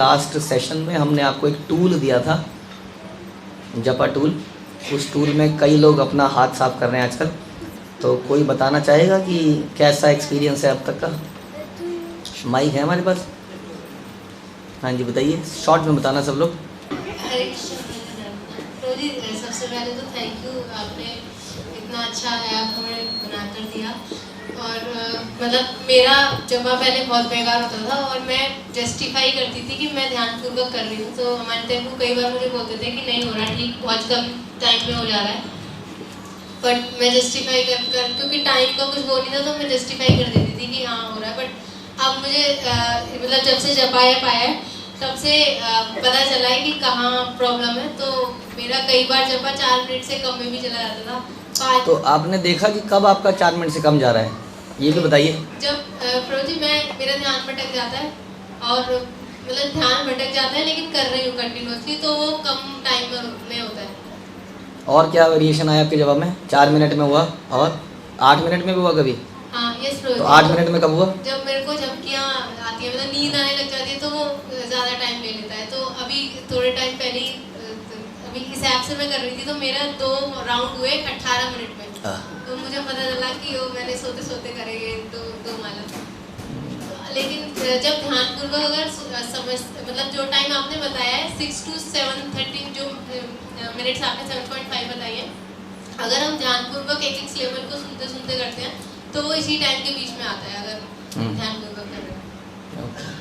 Last session में हमने आपको एक टूल दिया था, जपा टूल। उस टूल में कई लोग अपना हाथ साफ कर रहे हैं आजकल, तो कोई बताना चाहेगा कि कैसा एक्सपीरियंस है अब तक का? माइक है हमारे पास? हाँ जी बताइए, शॉर्ट में बताना सब लोग। तो जी सबसे पहले तो थैंक यू, आपने इतना अच्छा ऐप हमें बनाकर दिया। और मतलब मेरा जमा पहले बहुत बेकार होता था और मैं जस्टिफाई करती थी कि मैं ध्यानपूर्वक कर रही हूँ। तो हमारे तेलुगु कई बार मुझे बोलते थे कि नहीं हो रहा, ठीक बहुत कम टाइम में हो जा रहा है। बट मैं जस्टिफाई कर क्योंकि टाइम का कुछ वो नहीं था, तो मैं जस्टिफाई कर देती थी कि हाँ हो रहा है। बट अब मुझे मतलब जब से जपा ऐप आया है तब से पता चला है कि कहाँ प्रॉब्लम है। तो मेरा कई बार जपा 4 मिनट से कम में भी चला जाता था। तो आपने देखा कि कब आपका 4 मिनट से कम जा रहा है, ये भी बताइए। जब प्रोजी मेरा ध्यान भटक जाता है और मतलब ध्यान भटक जाता है लेकिन कर रही हूँ कंटिन्यूसली, तो वो कम टाइम में होता है। और क्या वेरिएशन आया आपके जवाब में? 4 मिनट में हुआ और 8 मिनट में भी हुआ कभी? हाँ यस प्रोजी। तो 8 मिनट में कब हुआ? जब मेरे को झपकियाँ आती है, मतलब नींद आने लग जाती है, तो वो ज़्यादा टाइम ले लेता है। तो अभी थोड़े टाइम पहले ही अभी इस ऐप से मैं कर रही थी, तो मेरा 2 राउंड हुए 18 मिनट में। तो मुझे पता चला कि वो मैंने सोते सोते करेंगे दो माला। लेकिन जब ध्यानपूर्वक अगर समझ मतलब जो टाइम आपने बताया है 6 to 7:30 जो मिनट्स आपने 7.5 बताई है, अगर हम ध्यानपूर्वक एक लेवल को सुनते सुनते करते हैं तो वो इसी टाइम के बीच में आता है, अगर ध्यानपूर्वक कर रहे हैं।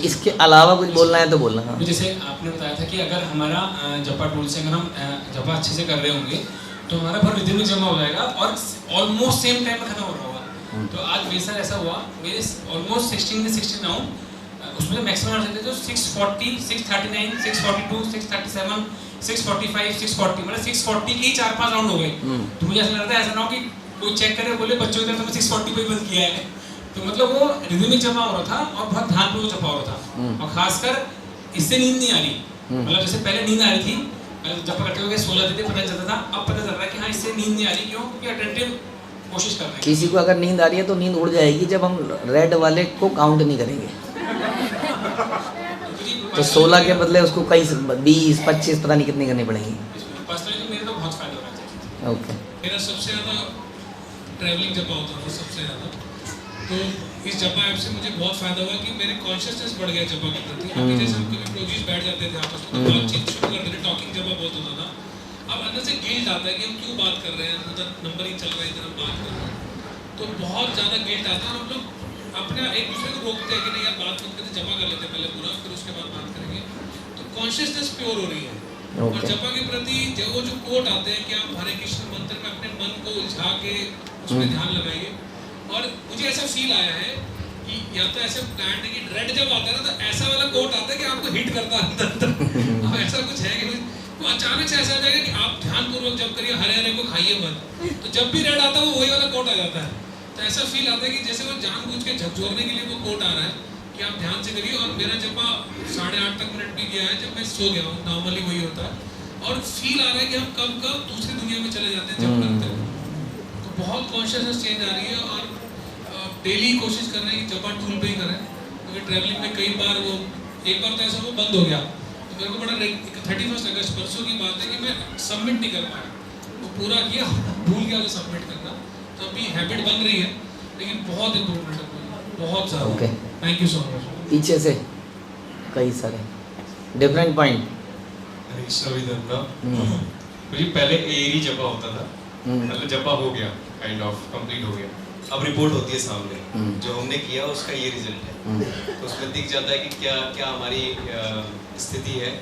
इसके अलावा कुछ बोलना है तो बोलना। हाँ जैसे आपने बताया था कि अगर हमारा जपा टूल से अगर हम जपा अच्छे से कर रहे होंगे तो हमारा बहुत रिदमिक जमा हो जाएगा और ऑलमोस्ट सेम टाइम में खत्म हो रहा होगा। तो आज मेरे साथ ऐसा हुआ, मेरे ऑलमोस्ट 16 राउंड उसमें मैक्सिमम आ सकते थे 640, 639, 642, 637, 645, 640, मतलब 640 के ही 4-5 राउंड हो गए। तो मुझे ऐसा लगता है ऐसा ना हो कि कोई चेक करे बोले बच्चों की तरफ तो 640 पे बंद किया है। तो मतलब वो रिदमिक जमा हो रहा था और बहुत ध्यानपूर्वक जपा हो रहा था। और खासकर इससे नींद नहीं आ रही, मतलब जैसे पहले नींद आ रही थी, जब करते हुए 16 थे पता चलता था, अब पता चल रहा है कि हाँ इससे नींद नहीं आ रही। क्यों? क्योंकि अटेंटिव कोशिश कर रहे हैं। किसी को अगर नींद आ रही है तो नींद उड़ जाएगी जब हम रेड वाले को काउंट नहीं करेंगे। तो 16 के बदले उसको कई 20, 25 पता नहीं कितनी करनी पड़ेंगी। पर्सनली मेरे तो बहुत फायदा हो रहा है। ओके। मेरा सबसे ज़्यादा ट्रैवलिंग जपा होता था सबसे ज़्यादा। तो इस जपा ऐप से मुझे बहुत फ़ायदा हुआ कि मेरे कॉन्शियसनेस बढ़ गया जपा के प्रति। अभी जैसे हम कभी प्रोड्यूस बैठ जाते थे आपस में, बातचीत शुरू करते थे, टॉकिंग जपा बहुत होता था। अब अंदर से गिल्ट आता है कि हम क्यों बात कर रहे हैं, उधर नंबरिंग चल रहा है, इधर हम बात कर रहे हैं। तो बहुत ज़्यादा गिल्ट आता है और हम लोग अपने एक दूसरे को रोकते हैं कि नहीं यार बात मत करते, जमा कर लेते हैं पहले पूरा, फिर उसके बाद बात करेंगे। तो कॉन्शियसनेस प्योर हो रही है। और जपा के प्रति वो जो कोट आते हैं कि आप हरे कृष्ण मंत्र में अपने मन को उलझा के उसमें ध्यान लगाइए। और मुझे ऐसा फील आया है कि या तो ऐसे प्लान है कि रेड जब आता है ना तो ऐसा वाला कोट आता है कि आपको हिट करता है अंदर। अब ऐसा कुछ है कि नहीं, तो अचानक से ऐसा आ जाएगा कि आप ध्यानपूर्वक जब करिए, हरे हरे को खाइए मत। तो जब भी रेड आता है वो वही वाला कोट आ जाता है। तो ऐसा फील आता है कि जैसे वो जानबूझ के झकझोरने के लिए वो कोट आ रहा है कि आप ध्यान से करिए। और मेरा जब 8:30 तक मिनट भी गया है जब मैं सो गया हूँ, नॉर्मली वही होता है। और फील आ रहा है कि हम कब कब दूसरी दुनिया में चले जाते हैं जब करते हैं। तो बहुत कॉन्शियसनेस चेंज आ रही है और डेली कोशिश कर रहे हैं कि जपा टूल पे ही करें। क्योंकि ट्रैवलिंग में कई बार वो एक बार तो ऐसा वो बंद हो गया, तो मेरे को बड़ा 31 अगस्त परसों की बात है कि मैं सबमिट नहीं कर पाया। वो पूरा किया, भूल गया तो सबमिट करना। तो अभी हैबिट बन रही है, लेकिन बहुत इम्प्रूवमेंट है, बहुत ज़्यादा। Okay, thank you so much. पीछे से कई सारे डिफरेंट पॉइंट। मुझे पहले एरी जपा होता था, मतलब जपा हो गया, काइंड ऑफ कंप्लीट हो गया। अब रिपोर्ट होती है सामने, जो हमने किया उसका ये रिजल्ट है। तो उसमें दिख जाता है कि क्या क्या हमारी स्थिति है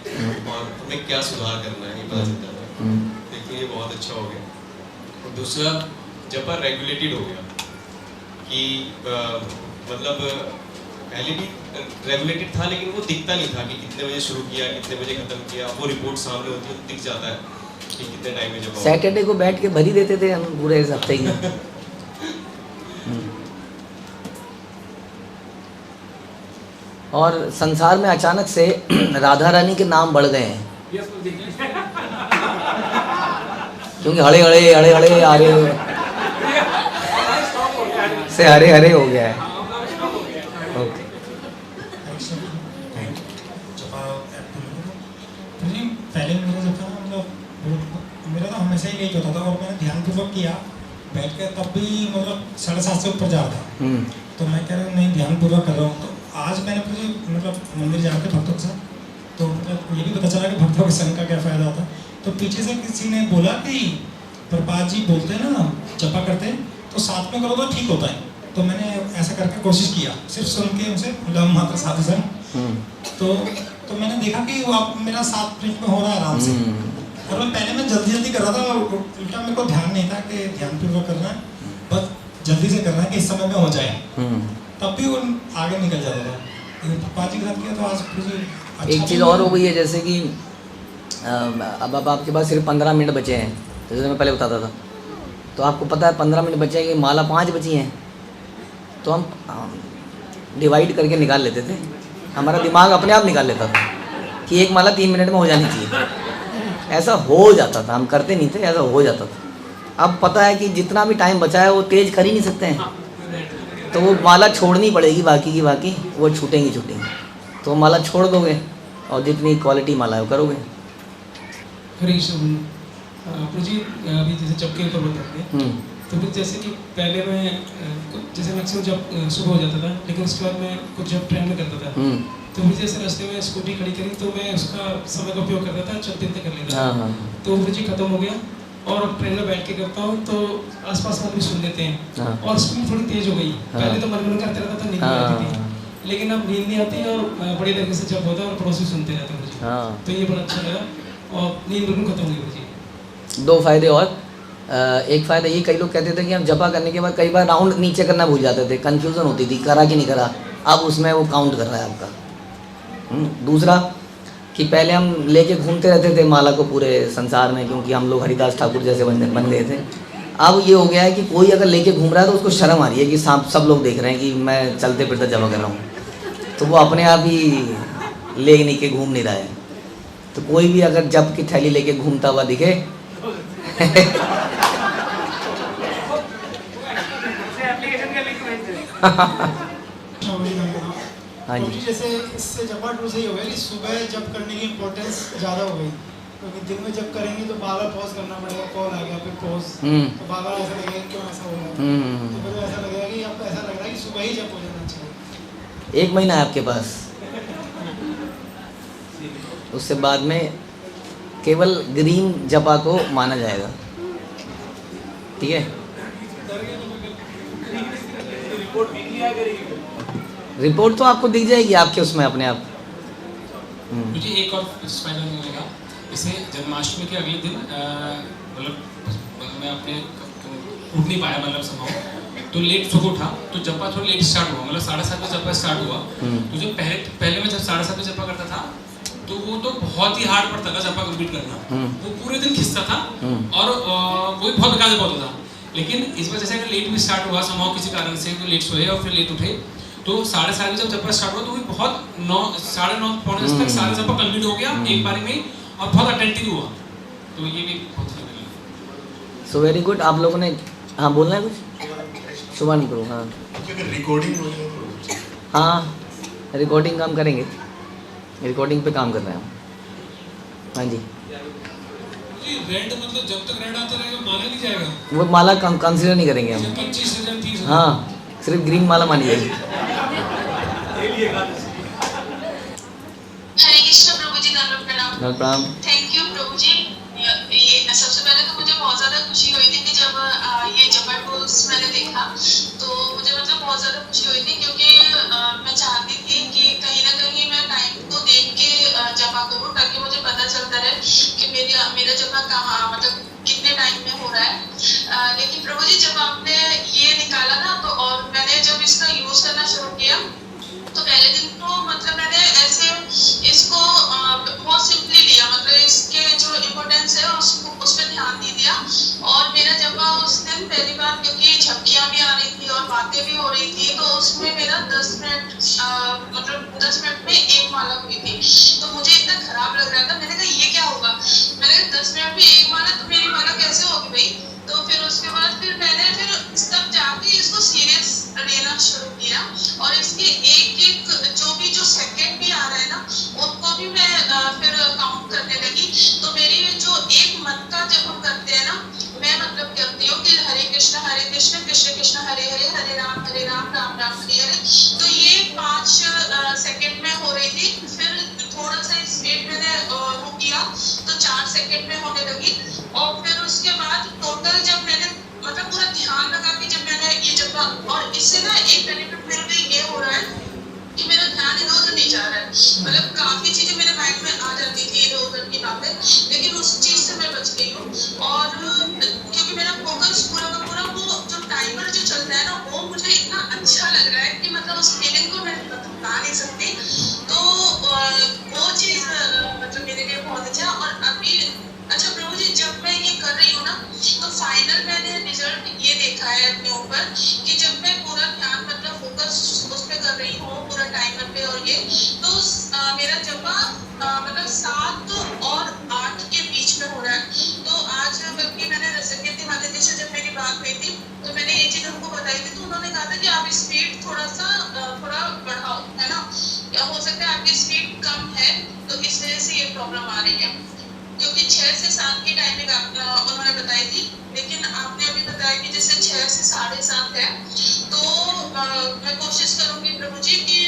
और हमें क्या सुधार करना है, ये पता चल जाता है। देखिए ये बहुत अच्छा हो गया। और दूसरा जपा रेगुलेटेड हो गया कि मतलब पहले भी रेगुलेटेड था लेकिन वो दिखता नहीं था कि कितने बजे शुरू किया, कितने बजे खत्म किया। वो रिपोर्ट सामने होती है तो दिख जाता है कि कितने टाइम में जपा। सैटरडे को बैठ के भरी देते थे हम पूरे हफ्ते ही। और संसार में अचानक से राधा रानी के नाम बढ़ गए हैं, क्योंकि हरे हरे हरे हरे आ रहे से हरे हरे हो गया है। ओके। जपा ऐप तो जी पहले मेरा जो था ना मतलब मेरा तो हमेशा ही लेट होता था और मैंने ध्यानपूर्वक किया बैठ के, तब भी मतलब 7:30 से ऊपर जा रहा था। तो मैं कह रहा हूँ नहीं ध्यानपूर्वक कर रहा हूँ। तो आज मैंने पूरी मतलब मंदिर जाकर भक्तों के साथ तो मतलब ये भी पता चला कि भक्तों के संग का क्या फ़ायदा होता है। तो पीछे से किसी ने बोला कि प्रपात जी बोलते हैं ना जपा करते हैं तो साथ में करो तो ठीक होता है। तो मैंने ऐसा करके कोशिश किया सिर्फ सुन के उनसे लम मात्र साधु संग। तो मैंने देखा कि वो आप मेरा 7 मिनट में हो रहा है आराम से। और मैं पहले मैं जल्दी कर रहा था, उल्टा मेरे को ध्यान नहीं था कि ध्यानपूर्वक करना है, बस जल्दी से करना है कि इस समय में हो जाए। तब भी वो आगे निकल जाता था। प्रपात जी के साथ किया तो आज अच्छा एक चीज़ और हो गई है जैसे कि अब आपके पास सिर्फ 15 मिनट बचे हैं, जैसे मैं पहले बताता था। तो आपको पता है 15 मिनट बचे हैं कि माला 5 बची हैं, तो हम डिवाइड करके निकाल लेते थे। हमारा दिमाग अपने आप निकाल लेता था कि एक माला 3 मिनट में हो जानी चाहिए। ऐसा हो जाता था, हम करते नहीं थे, ऐसा हो जाता था। अब पता है कि जितना भी टाइम बचा है वो तेज़ कर ही नहीं सकते हैं, तो वो माला छोड़नी पड़ेगी, बाकी की बाकी वो छूटेंगी। तो माला छोड़ दोगे और जितनी क्वालिटी माला है वो करोगे। हरीश जी अभी जैसे जब के ऊपर बताएंगे तो फिर जैसे कि पहले मैं जैसे मैक्सिमम जब सुबह हो जाता था, लेकिन उसके बाद मैं कुछ जब ट्रेन में करता था तो फिर जैसे रास्ते में स्कूटी खड़ी करी तो मैं उसका समय का उपयोग करता था, चलते कर लेता था। तो फिर जी खत्म हो गया और अब ट्रेन में बैठ के करता हूँ तो आसपास वाले भी सुन लेते हैं और स्पीड थोड़ी तेज हो गई। पहले तो मन करते रहता था, नींद नहीं आती थी, लेकिन अब नींद नहीं आती और बड़ी तरीके से जब होता है और पड़ोसी सुनते रहते हैं मुझे। तो ये बड़ा अच्छा लगा और नींद बिल्कुल खत्म हो गई मुझे। 2 फायदे और। एक फ़ायदा ये, कई लोग कहते थे कि हम जपा करने के बाद कई बार राउंड नीचे करना भूल जाते थे, कन्फ्यूज़न होती थी करा कि नहीं करा। अब उसमें वो काउंट कर रहा है आपका। दूसरा कि पहले हम लेके घूमते रहते थे माला को पूरे संसार में, क्योंकि हम लोग हरिदास ठाकुर जैसे बन गए थे। अब ये हो गया है कि कोई अगर लेके घूम रहा है तो उसको शर्म आ रही है कि सब लोग देख रहे हैं कि मैं चलते फिरते जमा कर रहा हूँ, तो वो अपने आप ही ले नहीं के घूम नहीं रहा है। तो कोई भी अगर जप की थैली लेके घूमता हुआ दिखे हाँ जी। जैसे इससे जपा टूल से ही हो गया कि सुबह जप करने की इम्पोर्टेंस ज़्यादा हो गई, क्योंकि दिन में जब करेंगे तो बार बार पॉज करना पड़ेगा, कॉल आ गया फिर पॉज, तो बार बार ऐसा लगेगा क्यों ऐसा हो रहा है। तो फिर ऐसा लगेगा कि आपको ऐसा लग रहा है कि सुबह ही जप हो जाना चाहिए। 1 महीना है आपके पास, उससे बाद में केवल ग्रीन जपा को माना जाएगा, ठीक है। रिपोर्ट तो आपको दिख जाएगी आपके उसमें अपने आप। मुझे एक और फायदा मिलेगा इसे, जन्माष्टमी के अगले दिन मतलब मैं अपने उठ नहीं पाया, मतलब समाओ तो लेट सुबह उठा तो जपा थोड़ा लेट स्टार्ट हुआ, मतलब 7:30 बजे जपा स्टार्ट हुआ। तो जो पहले मैं जब 7:30 बजे जपा करता था तो वो तो बहुत ही हार्ड पड़ता था जपा कंप्लीट करना, वो पूरे दिन खिंचता था और वो भी बहुत बेकार होता था। लेकिन इस बार जैसे अगर लेट भी स्टार्ट हुआ समाओ किसी कारण से, तो लेट सोए और फिर लेट उठे तो 7:30 बजे जब जपा स्टार्ट हुआ तो वो बहुत 9, 9:30, पौने 10 तक सारा जपा कंप्लीट हो गया एक बारी में और बहुत अटेंटिव हुआ। तो ये भी बहुत अच्छा लगा। So very good. आप लोगों ने हाँ बोलना है कुछ? शुभान करो। हाँ रिकॉर्डिंग, हाँ रिकॉर्डिंग काम करेंगे, रिकॉर्डिंग पे काम कर रहे हैं हम। हाँ जी, रेंट मतलब जब तक रेंट आता रहेगा माना नहीं जाएगा, वो माला कंसिडर नहीं करेंगे हम। 25,000 30,000। हाँ सिर्फ ग्रीन माला मानी जाएगी। हरे कृष्ण प्रभु जी, दंडवत प्रणाम। प्रणाम। थैंक यू प्रभु जी। ये सबसे पहले तो मुझे बहुत ज़्यादा खुशी हुई थी कि जब ये जपा टूल्स मैंने देखा तो मुझे मतलब बहुत ज़्यादा खुशी हुई थी, क्योंकि मैं चाहती थी कि कहीं ना कहीं मैं टाइम को देख के जपा करूँ ताकि मुझे पता चलता रहे कि मेरा जपा कहाँ मतलब कितने टाइम में हो रहा है। लेकिन प्रभु जी जब आपने ये निकाला ना तो और मैंने जब इसका यूज़ करना शुरू किया तो पहले दिन तो मतलब मैंने ऐसे इसको बहुत सिंपली लिया, मतलब इसके जो इम्पोर्टेंस है उसको उस पर ध्यान नहीं दिया। और मेरा जब उस दिन पहली बार, क्योंकि झपकियाँ भी आ रही थी और बातें भी हो रही थी, तो उसमें मेरा 10 मिनट मतलब 10 मिनट में 1 माला हुई थी। तो मुझे इतना खराब लग रहा था, मैंने कहा ये क्या होगा, मैंने कहा 10 मिनट में 1 माला तो मेरी माला कैसे होगी भाई। तो फिर उसके बाद फिर मैंने तब जाके इसको सीरियस लेना शुरू किया और इसके एक जो सेकंड भी आ रहा है ना उनको भी कृष्ण कृष्ण कृष्ण हरे हरे, हरे राम राम राम हरे हरे। तो ये 5 सेकंड में हो रही थी। फिर थोड़ा सा स्पीड मैंने वो किया तो 4 सेकंड में होने लगी। और फिर उसके बाद टोटल जब मैंने मतलब पूरा ध्यान लगा कि जब मैंने ये जब, और इससे ना एक बेनिफिट मेरे लिए ये हो रहा है कि मेरा ध्यान इधर उधर नहीं जा रहा है। मतलब काफी चीजें मेरे माइंड में आ जाती थी इधर उधर की बातें, लेकिन उस चीज से मैं बच गई हूँ। और क्योंकि मेरा फोकस पूरा का पूरा वो जो टाइमर जो चलता है ना, वो मुझे इतना अच्छा लग रहा है कि मतलब उस फीलिंग को मैं बता नहीं सकती। तो वो चीज मतलब मेरे लिए बहुत अच्छा। और अभी अच्छा प्रभु जी, जब मैं ये कर रही हूँ ना, तो फाइनल मैंने रिजल्ट ये देखा है अपने ऊपर कि जब मैं पूरा ध्यान मतलब फोकस उस पे कर रही हूँ पूरा टाइमर पे, और ये तो मेरा जपा मतलब 7 और 8 के बीच में हो रहा है। तो आज बल्कि मैंने रसकेती माता जी से जब मेरी बात हुई थी तो मैंने ये चीज उनको बताई थी, तो उन्होंने कहा था कि आप स्पीड थोड़ा बढ़ाओ, है ना। या हो सकता है आपकी स्पीड कम है तो इस वजह से ये प्रॉब्लम आ रही है, क्योंकि 6 से 7 की टाइमिंग उन्होंने बताई थी। लेकिन आपने अभी बताया कि जैसे 6 से 7:30 है, तो मैं कोशिश करूंगी प्रभु जी कि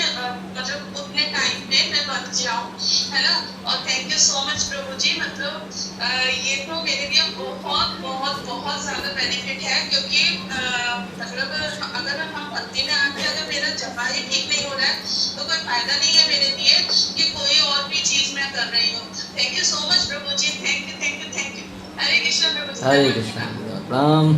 मतलब उतने टाइम पे मैं बच जाऊं, है ना। और thank you so much Prabhu जी। मतलब ये तो मेरे लिए बहुत बहुत बहुत ज्यादा बेनिफिट है, क्योंकि मतलब अगर हम भक्ति में आके अगर मेरा जपा ही ठीक नहीं हो रहा है तो कोई फायदा नहीं है मेरे लिए कि कोई और भी चीज मैं कर रही हूँ। Thank you so much Prabhu ji, thank you thank you thank you. Hare Krishna Prabhu ji. Hare Krishna. Ram